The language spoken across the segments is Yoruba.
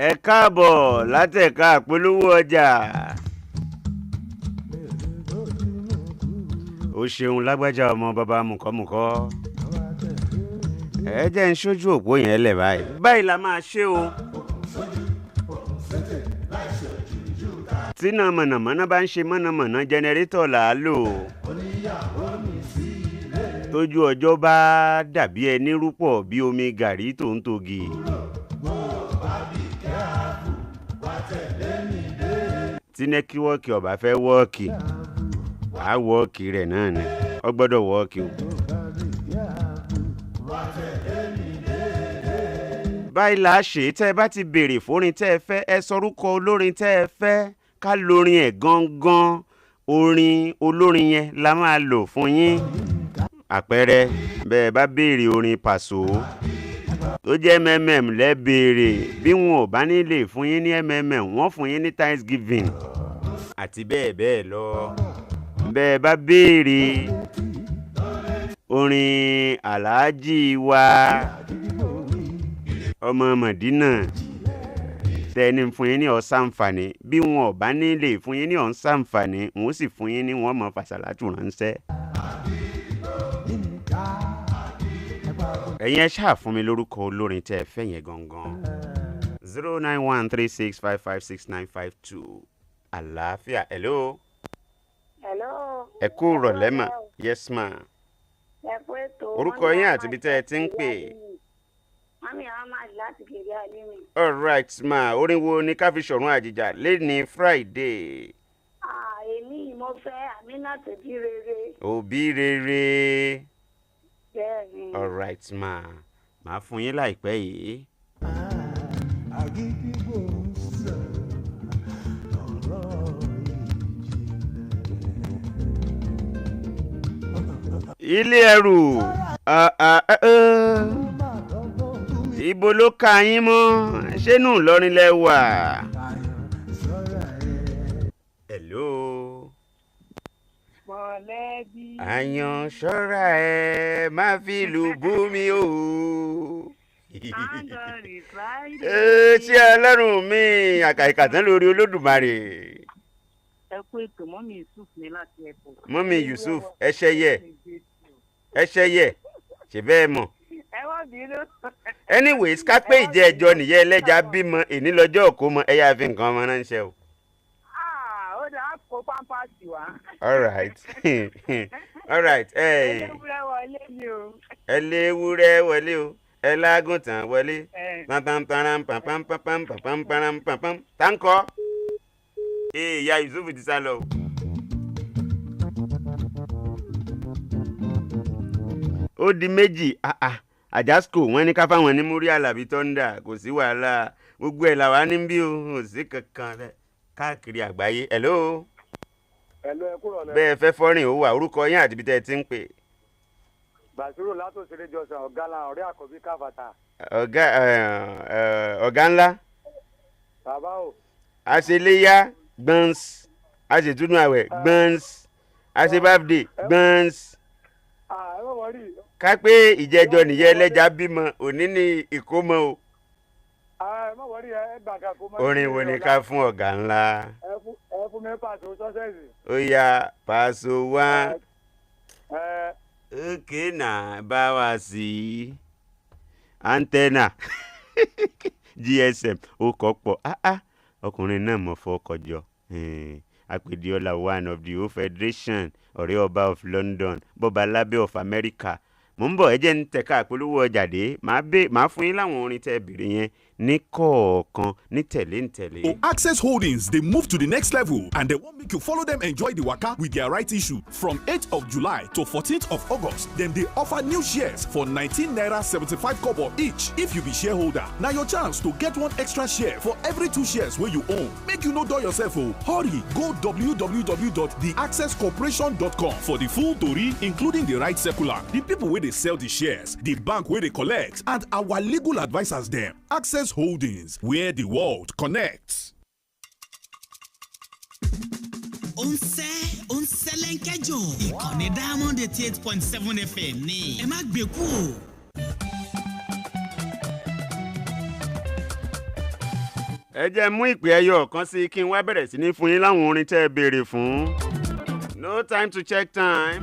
ẹ káàbọ̀ látẹ̀ka àpolówó ọjà. ó ṣeun lágbájá ọmọ bàbá mùkọ́mùkọ́. ẹ jẹ́ ń ṣojú òpó yẹn lẹ̀ báyìí. báyìí la máa ṣe o. tíná mọ̀nàmọ́ná bá ń ṣe mọ̀nàmọ́ná jẹnẹrétọ̀ là á lò. tójú ọjọ́ bá dàbí ẹni rúpọ̀ bí omi gàrí tó ń togi. tí nẹ́tíwọ́ọ̀kì ọ̀bá fẹ́ wọ́ọ̀kì á wọ́ọ̀kì rẹ̀ náà ni ó gbọ́dọ̀ wọ́ọ̀kì o. báyìí là á ṣe tẹ́ ẹ bá ti béèrè fórin tẹ́ ẹ fẹ́ ẹ sọrúkọ olórin tẹ́ ẹ fẹ́ ká lórin ẹ̀ gangan orin olórin yẹn la máa lò fún yín. àpẹẹrẹ bẹ́ẹ̀ bá béèrè orin Pàṣọ tó jẹ́ mmm lẹ́ béèrè bí wọn ò bá ní lè fún yín ní mmm wọ́n fún yín ní Thanksgiving àti bẹ́ẹ̀ bẹ́ẹ̀ lọ. bẹ́ẹ̀ bá béèrè orin Aláàjì wa ọmọ Mọ̀dínà tẹ́ni fún yín ní ọ̀sánfàní bí wọn ò bá ní lè fún yín ní ọ̀sánfàní wọn sì fún yín ní wọn mọ̀ fàṣàlátù ránṣẹ́. ẹ̀yin ẹ ṣáà fún mi lórúkọ olórin tẹ́ ẹ fẹ́ yẹn gangan 09136556952 àlàáfíà. hello. ẹ kú rọ̀lẹ́ mà. yes ma. orúkọ yín àti ibi tẹ́ ẹ ti ń pè. mami ahmad láti kiri alimi. all right ma orin wo ni ká fi ṣọ̀run àjìjà lẹ́ni Friday. èmi mo fẹ́ Aminat òbí rere. òbí rere. bẹ́ẹ̀ni. all right ma màá fún yín láìpẹ́ yìí. àgídìgbò ń sọ ọ̀rọ̀ ìjìnlẹ̀. ilé ẹrù ibo ló ka yín mọ́ ṣénú Ìlọrin lẹ wà. hello. mọ̀lẹ́bí. àyàn ṣọ́ra ẹ má fi lù bú mi o. ṣé ọlọ́run mi àkàìkà tán lórí Olódùmarè. ẹ kú ètò mọ́mí Yusuf ní láti ẹ̀kọ́. mọ́mí Yusuf ẹṣẹ́yẹ ṣe bẹ́ẹ̀ mọ̀. ẹ wọ́n bínú. anyways ká pé ìjẹ́ ẹjọ́ nìyẹn ẹlẹ́jà bímọ èní lọ́jọ́ òkú mọ ẹ̀yà fi nǹkan ọmọ náà ń ṣe o. ó dáa kó pampasì wá. all right. ẹlẹ́wúrẹ́ wọlé ni o. ẹlẹ́wúrẹ́ wọlé o ẹlágùntàn wọlé pampamparam táǹkọ́. ìyá Yusuf ti sá lọ. ó di méjì àjàsíkò wọn ní ká fáwọn ní múrí Àlàbí Thunder kò sí wàhálà gbogbo ẹ̀ làwa ní bí o kò sí kankan rẹ káàkiri àgbáyé. hello. ẹ kúrò lẹ. bẹ́ẹ̀ fẹ́ fọ́rìn ó wà orúkọ yín àti ibi tẹ́ ẹ ti ń pè. Bàṣírò látòsílẹ̀ jọ̀sán ọ̀gá ọ̀rẹ́ àkọ́bí káfàtà. ọ̀gá ńlá. bàbá o. àṣeléyá gbọ́ns àṣetúnú àwẹ̀ gbọ́ns àṣebáfdé gbọ́ns. ẹ má wọrí. ká pé ìjẹjọ nìyẹn ẹlẹ́jà bímọ òní ní ìkómọ o. ẹ má wọrí ẹ gbà ká kó mọ. orin wo ni ká fún ọ̀gá ńlá. ẹ fún mi pàṣẹ sọ́sẹ̀sì. ó yá pàṣẹ wá. okay na bá wa sí antenna GSM ó kọ́ pọ̀ ọkùnrin náà mọ̀ fọ́kọjọ Apèdíọlá one of the whole federation ọ̀rẹ́ ọba of London bọ́ba lábẹ́ of America. mo ń bọ̀ ẹ jẹ́ ń tẹ̀ka àpolówó ọjà dé máa fún yín láwọn orin tẹ́ bèrè yẹn ní kọ̀ọ̀kan ní tẹ̀lé. Access Holdings, they move to the next level and they won't make you follow them enjoy the waka with their right issue. From 8th of July to 14th of August, then they offer new shares for 19 naira 75 kobo each. If you be shareholder, now your chance to get one extra share for every 2 shares where you own. Make you no dull yourself. Hurry, go www.theaccesscorporation.com for the full story, including the right circular, the people where they sell the shares, the bank where they collect, and our legal advisors them. Access Holdings, where the world connects. ó ń sẹ́lẹ̀ńkẹ́jọ ìkànnì Diamond 88.7 FM ní ẹ má gbé kú o. ẹ jẹ́ mú ìpè ẹyọ kan sí kí n wá bẹ̀rẹ̀ sí ní fún yín láwọn orin tẹ́ ẹ béèrè fún. no time to check time.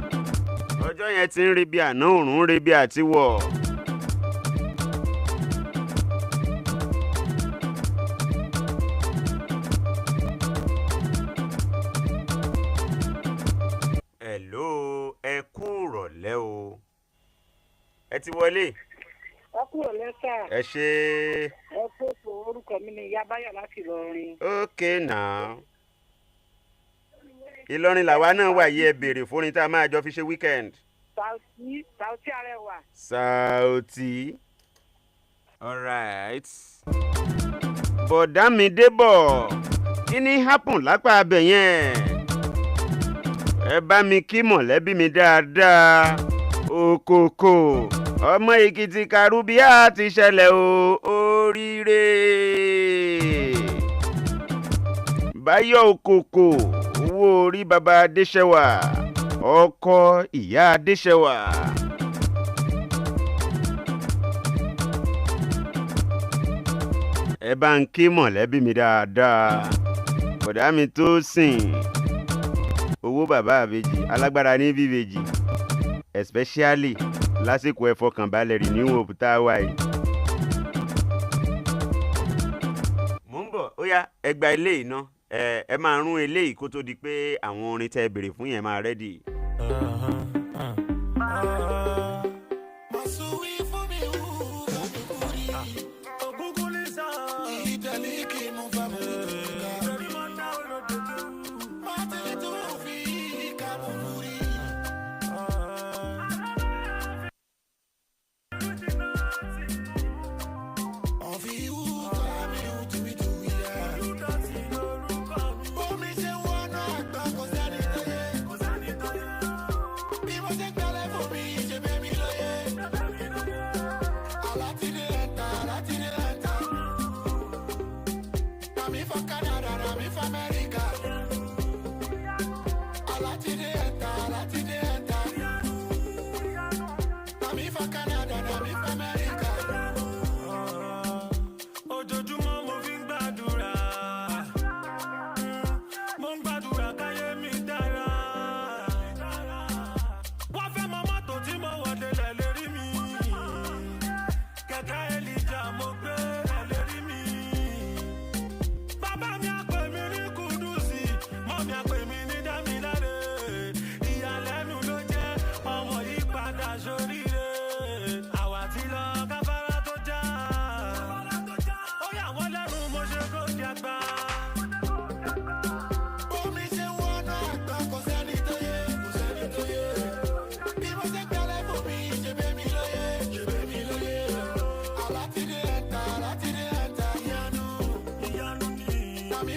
ọjọ́ yẹn ti ń rí bí àná òòrùn ń rí bí àtiwọ̀. hello ẹ kú rọ̀lẹ́ o. ẹ ti wọlé. ẹ kúrò lẹ́sà. ẹ ṣe. ẹ fòfò orúkọ mi ni Ìyá Báyọ̀ láti Ìlọrin. okay now. Ìlọrin làwa náà wà yí ẹ béèrè fórin tá a máa jọ fi ṣe weekend. Sauti Arẹwà. Sauti. all right. bọ̀dá mi débọ̀ kí ni happen lápá abẹ yẹn. ẹ bá mi kí mọ̀lẹ́bí mi dáadáa. òkòkò ọmọ Èkìtì Kàrúbíà ti ṣẹlẹ̀ o oríire. Báyọ̀ òkòkò owó orí baba Adéṣẹ́wà ọkọ ìyá Adéṣẹ́wà. ẹ bá ń kí mọ̀lẹ́bí mi dáadáa. bọ̀dá mi tó sìn owó bàbá àbèjì alágbára ní bíbèjì especially lásìkò ẹ̀fọkànbalẹ̀ Renew Hope tá a wà yìí. mo ń bọ̀ ó yá ẹ gba eléyìí ná ẹ máa rún eléyìí kó tó di pé àwọn orin tẹ́ ẹ béèrè fún yẹn máa rẹ́dì.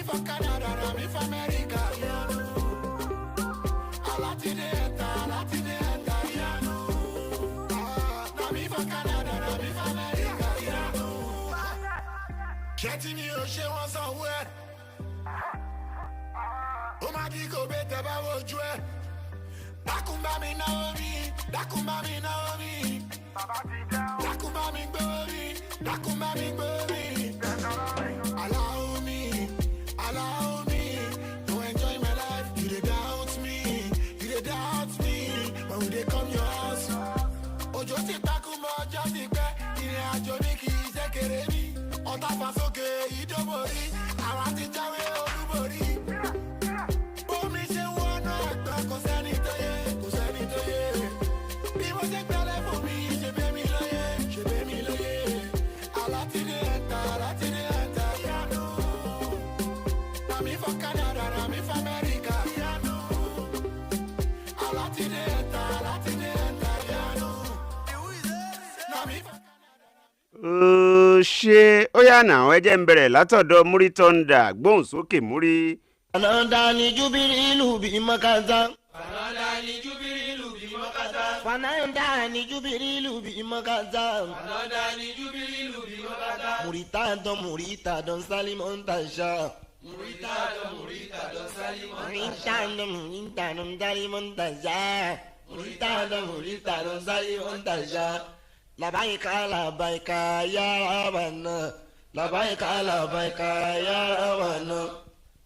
for Canada, na me for America. A lot in the enter, na me for Canada, na me for America. Getting you, she wants somewhere. Oh my God, better about you. Dakumba mi Naomi. Dakumba mi glory. Allow me to enjoy my life. You dey doubt me. When we dey come your house, ojo ti takumba ojo ti pẹ́. Ìrìn àjò mi kì í ṣe kéré mi. Ọ̀tá fà sókè ìdóborí. Àwa ti jáwé olúborí. Omi ṣe wọ́n náà ẹ̀gbọ́n kò sẹ́ni tó yẹ. Bí mo ṣe gbẹ́lẹ̀ fún mi, ṣe bẹ́ mi lóye. Alatide enter, yanu. Na me for Canada, na me for America, yanu. Alatide enter, yanu. Na me for ṣe ó yá náà ẹ jẹ́ ń bẹ̀rẹ̀ látọ̀dọ̀ Muri Thunder gbóhùn sókè Muri. Fananda ni Jubirilu bi makaza. Murita don Salimon Tasha. La baika ya Rabana.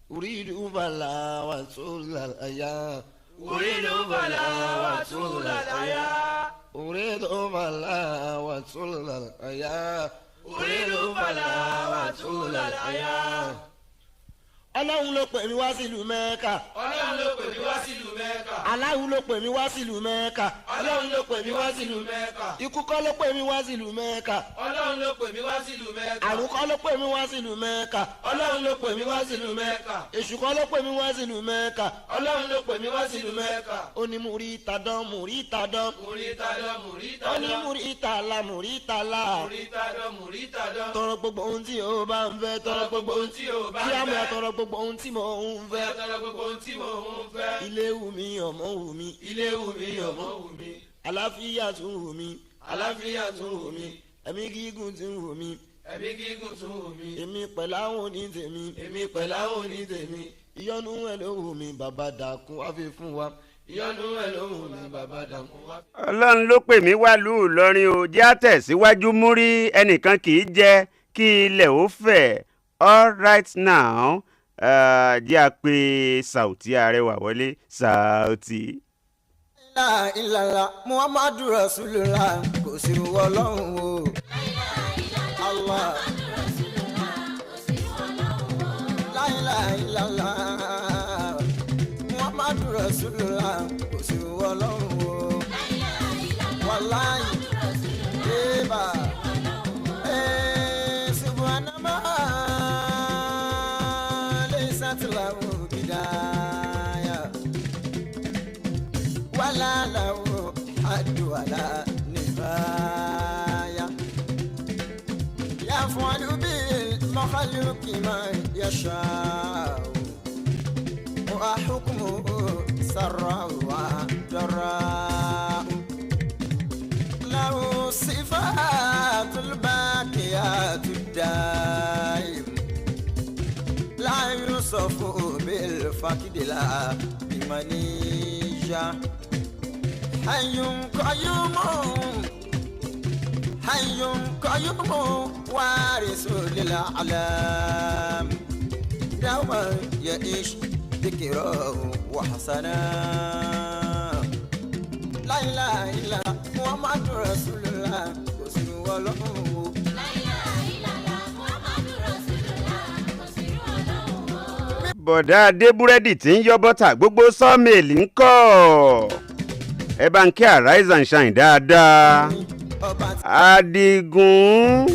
Uridu bala wa sulal aya. Uridu bala wa sulal aya. Ọlọ́run ló pè mí wá sílùú Mẹ́kà. Ọlọ́run ló pè mí wá sílùú Mẹ́kà. Ikú kọ́ ló pè mí wá sílùú Mẹ́kà. Ọlọ́run ló pè mí wá sílùú Mẹ́kà. Àrùn kọ́ ló pè mí wá sílùú Mẹ́kà. Ọlọ́run ló pè mí wá sílùú Mẹ́kà. Èṣù kọ́ ló pè mí wá sílùú Mẹ́kà. Ọlọ́run ló pè mí wá sílùú Mẹ́kà. Ó ní Múrítàdán. Ó ní Múrítàlá. Tọrọ gbogbo ohun tí o bá ń fẹ́. Kí á mọ̀ tọrọ gbogbo ohun tí mo ń fẹ́. Ilé wù mí ọmọ wù mí. Àlàáfíà tún wù mí. Ẹ̀mí gígùn tún wù mí. Èmi pẹ̀lú àwọn onítèmi. Ìyọ́nú ẹ̀ ló wù mí bàbá dàkún wá fi fún wa. Ọlọ́run ló pè mí wá lù Ìlọrin o jẹ́ àtẹ̀síwájú Muri ẹnìkan kì í jẹ́ kí ilẹ̀ ó fẹ̀. All right now jẹ́ a pè Sauty Arẹwà wọlé. Sauty. La ilaha Muhammadu Rasulullah kò sí Ọlọ́run o. Allah. La ilaha Muhammadu Rasulullah kò sí Ọlọ́run o. Wallahi. Eba. Subhanallah. Laysat lahu bidaya. Wala lahu haddu wala nihaya. Yaf'alu bil makhluqi ma yasha. Wa hukmuhu sarra wa darra. Lahu sifatul baqiyatud daim. La yusafu bil faqdi la bimanisha. Hayyun qayyumun warisul lil a'lam. Dawma ya'ish dhikruhu wa hasana. La ilaha illa Muhammadu Rasulullah kò sí Ọlọ́run o. Bọ̀dá Adébúrẹ́dì tí ń yọ bọ́tà gbogbo sọ́ọ̀mẹ̀lì ń kọ́. Ẹ bá ń kí Arise and Shine dáadáa. Adigun.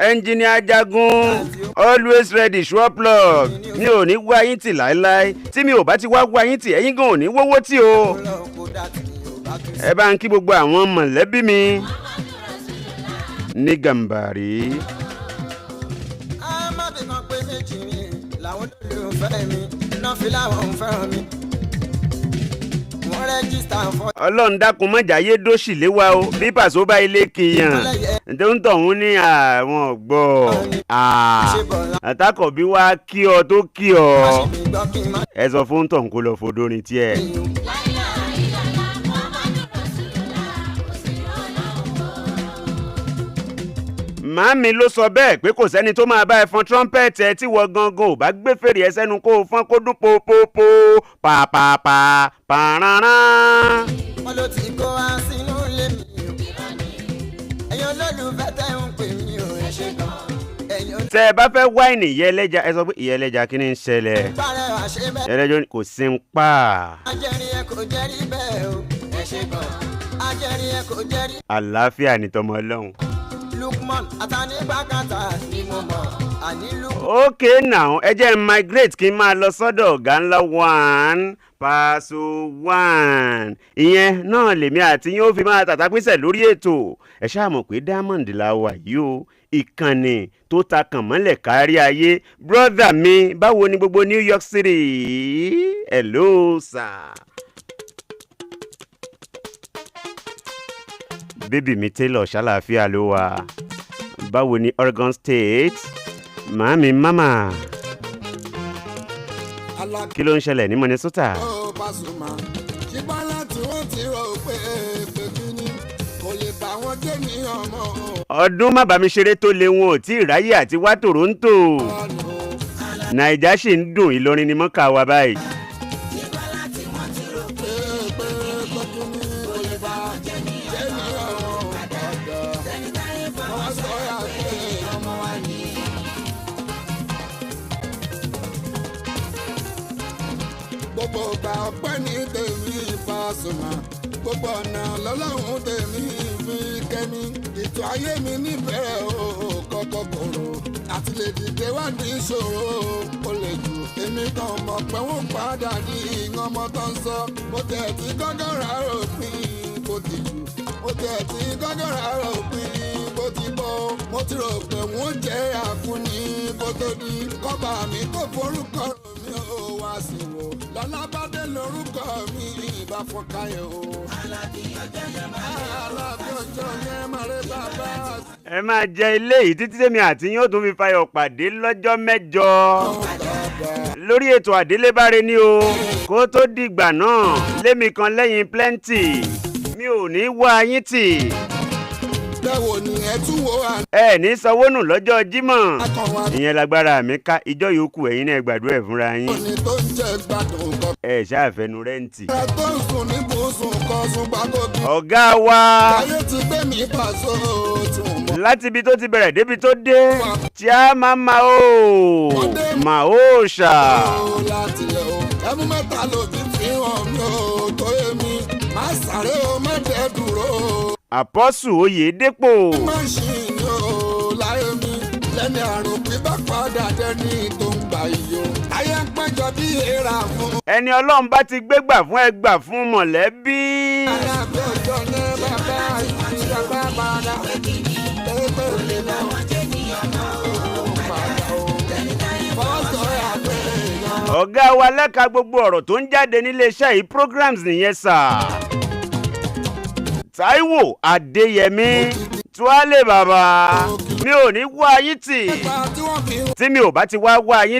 Ẹnjìnìà Ajagun. Always ready sure plug. Mi ò ní wá yín tì láéláé. Tí mi ò bá ti wá yín tì ẹ̀yin gan ò ní wówó tì o. Ẹ bá ń kí gbogbo àwọn mọ̀lẹ́bí mi ní Gàmbàrí. méjì ni làwọn olólùfẹ́ mi náà fi láwọn fẹ́ràn mi. wọ́n rẹ́gísítà fún. ọlọ́run dákun mọ́jà yé dóṣì léwa o bí Pàṣọ bá ilé kìyàn tó ń tọ̀hún ní àwọn ọ̀gbọ́ àtàkọ̀bí wa kí ọ tó kí ọ ẹ sọ fún tọ̀hún kó lọ fòdórin tiẹ̀. màámi ló sọ bẹ́ẹ̀ pé kò sẹ́ni tó máa bá ẹ fọn trumpet ẹ tí wọ́n gangan ò bá gbé fèrè ẹ sẹ́nu kó o fọ́n kó dún popopo pàpàpà pàràrà. wọ́n ló ti kó wá sínú ilé mi o ẹ̀yin olólùfẹ́ tẹ́ ń pè mí o ẹ ṣe gan. tẹ́ ẹ bá fẹ́ wáìnì ìyá ẹlẹ́ja ẹ sọ pé ìyá ẹlẹ́ja kí ni ń ṣẹlẹ̀ ẹlẹ́jọ́ kò sí ń pa. ajẹ́rìí ẹ kò jẹ́rìí bẹ́ẹ̀ o ẹ ṣe gan. ajẹ́rìí ẹ kò jẹ́rìí. àlàáfíà ni tọmọ ọlọ́run. Lukman Atanibakata ni mo mọ̀ àní Lukman. okay now ẹ jẹ́ n migrate kí n máa lọ sọ́dọ̀ ọ̀gá ńlá one Pàṣọ one ìyẹn náà lèmi àti yín ó fi máa tàtàpínsẹ̀ lórí ètò ẹ ṣáà mọ̀ pé Diamond la wà yìí o ìkànnì tó ta kàn mọ́lẹ̀ kárí ayé brother mi báwo ni gbogbo New York City hello sir. bébì mi Taylor ṣàlàáfíà ló wà báwo ni Oregon State màámi mama kí ló ń ṣẹlẹ̀ ní Minnesota. Pasuma ṣùgbọ́n láti wọ́n ti rò pé kíní kò lè bá wọn gé ní ọmọ. ọdún má bá mi ṣeré tó lé wọn ò tí ì ráyè àti wá Toronto Naija ṣì ń dùn Ìlọrin ni mọ́kà wa báyìí. gbogbo ọgbà ọpẹ́ ní tèmi Pasuma gbogbo ọ̀nà lọ́lọ́run tèmi fi kẹ́mi ètò ayé mi níbẹ̀rẹ̀ o kọ́kọ́ kòrò àti lè dìde wá ní ìṣòro ó lè jù èmi kan mọ̀ pé wọ́n padà ní ìyàn ọmọ tó ń sọ mo tẹ̀ tí gọ́gọ́rà ròpin kò ti jù mo tẹ̀ tí gọ́gọ́rà ròpin kò ti bọ́ mo ti rò pé wọ́n jẹ́ àkúnni kó tó di kọ́ba mi kò forúkọ mi ò wá sí wò lọ́lábàdé lórúkọ mi ìbá fọkàyọ̀ o. alábí ọjọ́ yẹn máa rí bàbá. ẹ máa jẹ ilé yìí títí tèmi àti yín ó tún fi fayọ̀ pàdé lọ́jọ́ mẹ́jọ lórí ètò àdélébáre ni o kó tó dìgbà náà lémi kan lẹ́yìn plenty mi ò ní wá yín tì. bẹ́ẹ̀ ni ẹ tún wo àná. ẹ ní sanwó nù lọ́jọ́ Jímọ̀ ìyẹn lágbára mi ká ìjọ yòókù ẹ̀yin náà gbàdúrà ẹ̀ fúnra yín. òní tó ń jẹ gbádùn kan. ẹ ṣàfẹnu rẹ́ǹtì. ẹ tó ń sùn ní bùsùn kan sùn gbàgòdì. ọ̀gá wa ayé ti gbé mi Pàṣọ tí mo mọ̀. láti ibi tó ti bẹ̀rẹ̀ débi tó dé tí a máa máa ó ṣà. láti lẹ̀ o ẹmú mẹ́ta lòdì fi hàn mí o tó yé mi má sáré o má dẹ́ dúró. Àpọ́sù Oyèdépò. máṣíìnì o láyé mi lẹ́ni àrùn pípa padà dẹ́ni tó ń gbà iyọ̀ ayé ń péjọ bí èèrà fún. ẹni Ọlọ́run bá ti gbégbà fún ẹ gbà fún mọ̀lẹ́bí. alábẹ́ ọjọ́ ní bàbá ìjọba padà pépé lè lọ́wọ́ jẹ́ ní ọmọ òun padà o. fọ́sọ̀ àgbẹ̀ yan. ọ̀gá wa lẹ́ka gbogbo ọ̀rọ̀ tó ń jáde níléeṣẹ́ yìí programs nìyẹn sà. Táíwò Adéyẹmí Tuale bàbá mi ò ní wá yín tì tí mi ò bá ti wá yín.